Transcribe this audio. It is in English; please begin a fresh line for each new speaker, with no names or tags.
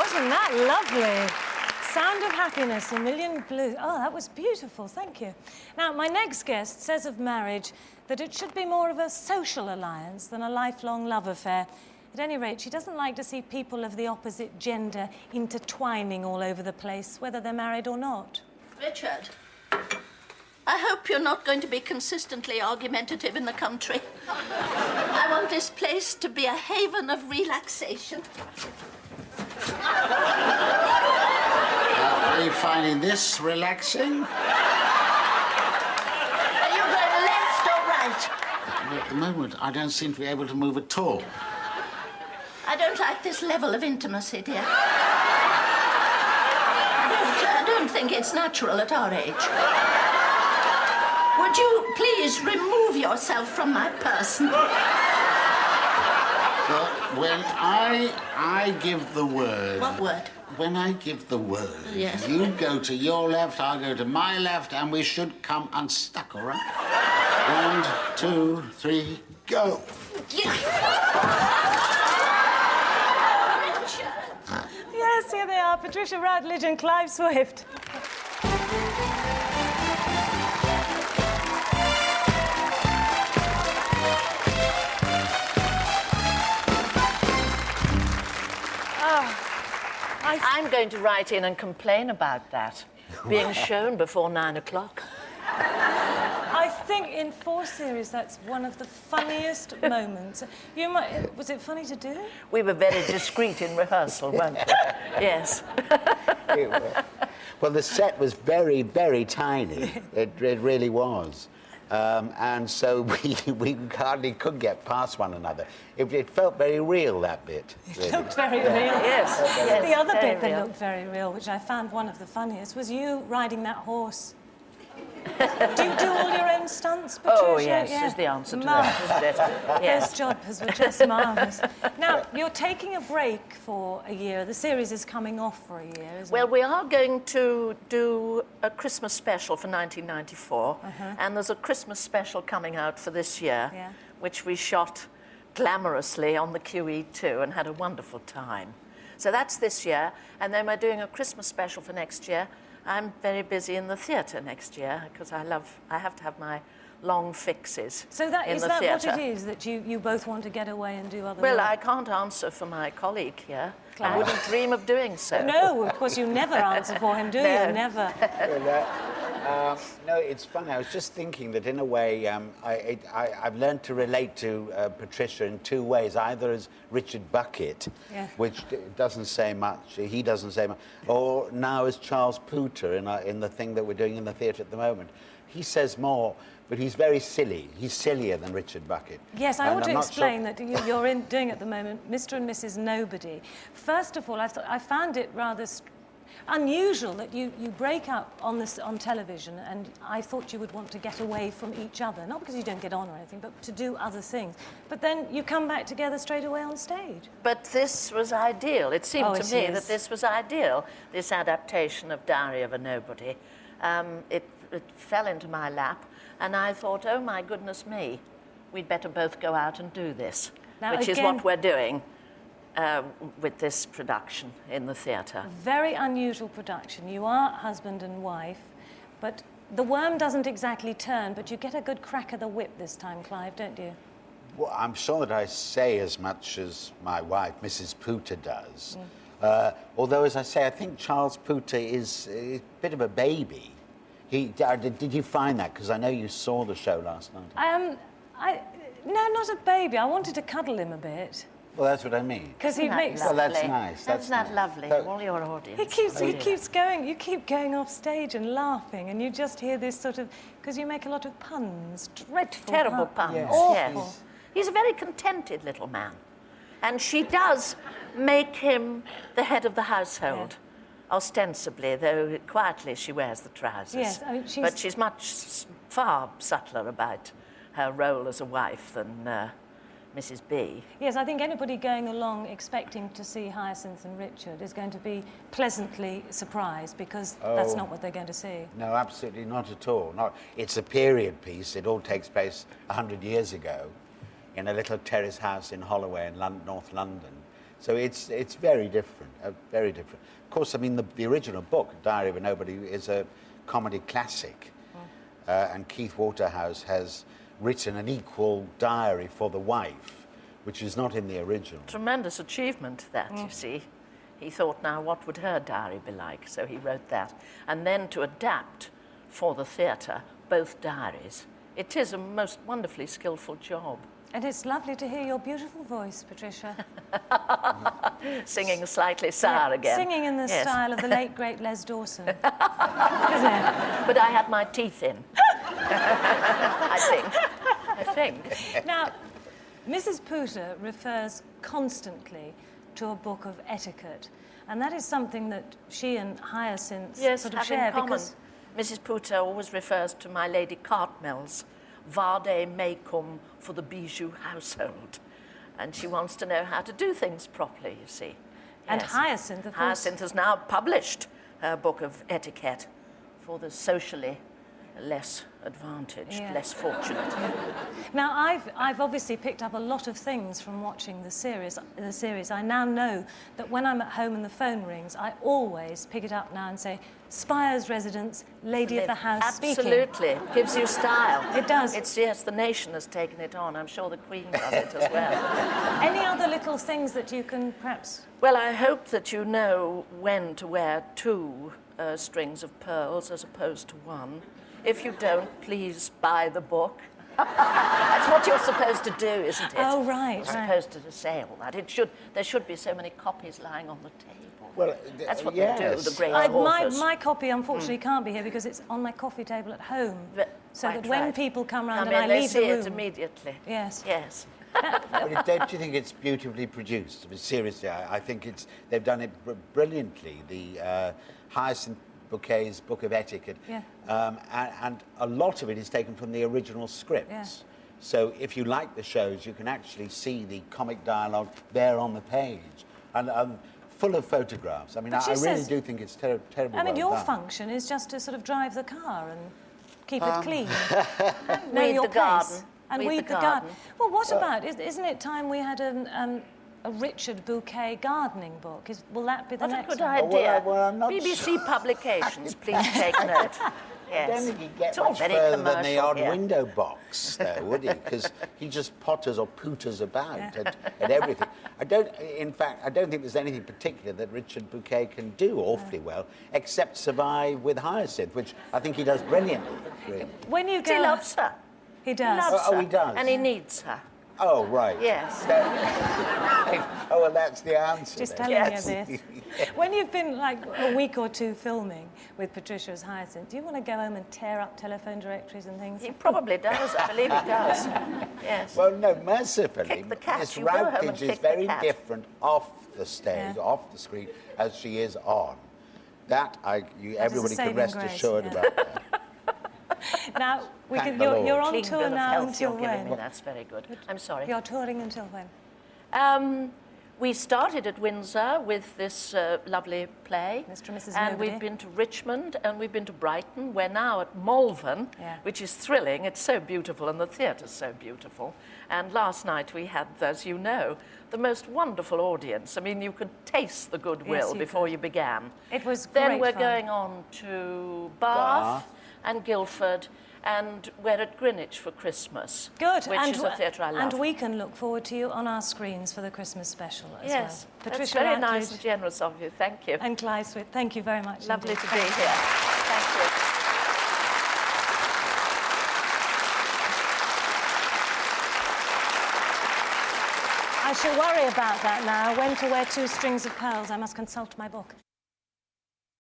Wasn't that lovely? Sound of Happiness, A Million Blues. Oh, that was beautiful, thank you. Now, my next guest says of marriage that it should be more of a social alliance than a lifelong love affair. At any rate, she doesn't like to see people of the opposite gender intertwining all over the place, whether they're married or not.
Richard, I hope you're not going to be consistently argumentative in the country. I want this place to be a haven of relaxation.
Are you finding this relaxing?
Are you going left or right?
Well, at the moment, I don't seem to be able to move at all.
I don't like this level of intimacy, dear. I don't think it's natural at our age. Would you please remove yourself from my person?
Well, when I give the word...
What word?
When I give the word,
yes.
You go to your left, I'll go to my left, and we should come unstuck, all right? 1, 2, 3, go.
Yes, here they are, Patricia Routledge and Clive Swift.
I'm going to write in and complain about that, being shown before 9 o'clock.
I think in 4 series, that's one of the funniest moments. Was it funny to do?
We were very discreet in rehearsal, weren't we? Yes.
Well, the set was very, very tiny. It really was. And so we hardly could get past one another. It felt very real, that bit.
It looked very real.
Yes.
The other bit that
real.
looked very real, which I found one of the funniest, was you riding that horse. Do you do all your own stunts, Patricia?
Oh, yes, is the answer to that, isn't it? Yes.
Those jobbers were just marvellous. Now, you're taking a break for a year. The series is coming off for a year, isn't
Well,
it?
we are going to do a Christmas special for 1994, and there's a Christmas special coming out for this year, which we shot glamorously on the QE2 and had a wonderful time. So that's this year, and then we're doing a Christmas special for next year. I'm very busy in the theatre next year because I have to have my long fixes
So
in the theatre.
is that what it is, that you both want to get away and do other
Well,
work?
I can't answer for my colleague here.
Clive.
I wouldn't dream of doing so.
No, of course, you never answer for him, do
No.
you? Never.
No, it's funny. I was just thinking that in a way, I've learned to relate to Patricia in 2 ways. Either as Richard Bucket, which doesn't say much, he doesn't say much, or now as Charles Pooter in the thing that we're doing in the theatre at the moment. He says more, but he's very silly. He's sillier than Richard Bucket.
Yes, I
And
want to
I'm not
explain
sure-
that you're doing at the moment Mr. and Mrs. Nobody. First of all, I found it rather unusual that you break up on television, and I thought you would want to get away from each other, not because you don't get on or anything, but to do other things. But then you come back together straight away on stage.
But this was ideal. It seemed to me
is.
that this was ideal, this adaptation of Diary of a Nobody. It fell into my lap, and I thought, oh, my goodness me, we'd better both go out and do this,
Now,
which is
again-
what we're doing with this production in the theatre.
Very unusual production. You are husband and wife, but the worm doesn't exactly turn, but you get a good crack of the whip this time, Clive, don't you?
Well, I'm sure that I say as much as my wife, Mrs. Pooter, does. Although, as I say, I think Charles Pooter is a bit of a baby. Did you find that? Because I know you saw the show last night.
No, not a baby. I wanted to cuddle him a bit.
Well, that's what I mean.
Because he makes...
Well, that's nice.
That's not
nice.
lovely,
So-
all your audience.
He keeps going. You keep going off stage and laughing, and you just hear this sort of... Because you make a lot of puns, dreadful
Terrible puns,
Yes.
Awful.
yes. He's a very contented little man. And she does make him the head of the household, ostensibly, though quietly she wears the trousers.
Yes, I mean,
But she's far subtler about her role as a wife than Mrs. B.
Yes, I think anybody going along expecting to see Hyacinth and Richard is going to be pleasantly surprised, because that's not what they're going to see.
No, absolutely not at all. It's a period piece. It all takes place 100 years ago in a little terrace house in Holloway in North London. So it's very different, very different. Of course, I mean, the original book, Diary of a Nobody, is a comedy classic. And Keith Waterhouse has written an equal diary for the wife, which is not in the original.
Tremendous achievement, that, you see. He thought, now, what would her diary be like? So he wrote that. And then to adapt for the theatre both diaries. It is a most wonderfully skillful job.
And it's lovely to hear your beautiful voice, Patricia.
Singing slightly sour again.
Singing in the
Yes.
style of the late, great Les Dawson. Isn't it?
But I had my teeth in. I think.
Now, Mrs. Pooter refers constantly to a book of etiquette, and that is something that she and Hyacinth
Yes,
sort of
have in
share
common.
because
Mrs. Pooter always refers to my Lady Cartmell's vade mecum for the bijou household. And she wants to know how to do things properly, you see.
And
Yes.
Hyacinth, of course.
Hyacinth has now published her book of etiquette for the socially less advantaged,
Yeah.
less fortunate.
Now, I've obviously picked up a lot of things from watching the series. I now know that when I'm at home and the phone rings, I always pick it up now and say, Spires residence, lady of the house speaking.
Absolutely. Gives you style.
It does.
It's, yes, the nation has taken it on. I'm sure the Queen does it as well.
Any other little things that you can perhaps...
Well, I hope that you know when to wear 2 strings of pearls as opposed to 1. If you don't, please buy the book. That's what you're supposed to do, isn't it?
Oh, right,
You're
right.
supposed to say all that. There should be so many copies lying on the table.
Well,
That's what
yes.
they do, the great
my,
authors.
my copy, unfortunately, can't be here because it's on my coffee table at home.
But-
So
quite
that when
right.
people come round
Come
and
in,
I
they
leave
see
the
it
room...
immediately.
Yes.
Yes.
But don't you think it's beautifully produced? I mean, seriously, I think they've done it brilliantly. The Hyacinth Bouquet's Book of Etiquette,
Yeah.
and a lot of it is taken from the original scripts.
Yeah.
So if you like the shows, you can actually see the comic dialogue there on the page, and full of photographs. I mean,
But she
I really
says-
do think it's terrible.
I mean,
well
your
done.
function is just to sort of drive the car and keep it clean. And know
Weed
your
the
place.
garden.
And
Weed
weed
the
the garden.
garden.
Well, what about, isn't it time we had a Richard Bouquet gardening book? Will that be the
What a
next
good
one?
idea.
well, I'm not
BBC Publications, please take note.
I don't
Yes.
think he'd get
It's all
much
very
further than the
commercial
odd
here.
window box, though, would he? Because he just potters or pooters about at everything. In fact, I don't think there's anything particular that Richard Bouquet can do awfully well, except survive with Hyacinth, which I think he does brilliantly. Really.
When you go...
He loves her.
He
He
does.
loves
Oh,
her.
he does?
And he needs her.
Oh, right.
Yes.
Oh, well, that's the answer.
Just
then.
telling
Yes.
you this. When you've been like a week or 2 filming with Patricia's Hyacinth, do you want to go home and tear up telephone directories and things?
He probably does. I believe he does. Yes.
Well, no, mercifully,
Kick the cat.
Miss
You go home and
Routledge is
kick the
very
cat.
different off the stage,
Yeah.
off the screen, as she is on. That, everybody can
saving
rest
grace,
assured
yeah.
about that.
Now,
Thank the
you're
Lord.
on
Clean
tour
bill of
now
health
until
you're giving me.
when?
That's very good. I'm sorry.
You're touring until when?
We started at Windsor with this lovely play.
Mr. and Mrs.
And
Nobody.
we've been to Richmond and we've been to Brighton. We're now at Malvern,
Yeah.
which is thrilling. It's so beautiful and the theatre's so beautiful. And last night we had, as you know, the most wonderful audience. I mean, you could taste the goodwill
you
before
could.
you began.
It was
Then
great
we're
fun.
going on to Bath and Guildford, and we're at Greenwich for Christmas.
Good.
Which is a theatre I love.
And we can look forward to you on our screens for the Christmas special as
Yes,
well.
that's
Patricia
very
Routledge
nice and generous of you. Thank you.
and Clive Swift, thank you very much.
Lovely
indeed.
to be here. Thank you.
I shall worry about that now. When to wear 2 strings of pearls. I must consult my book.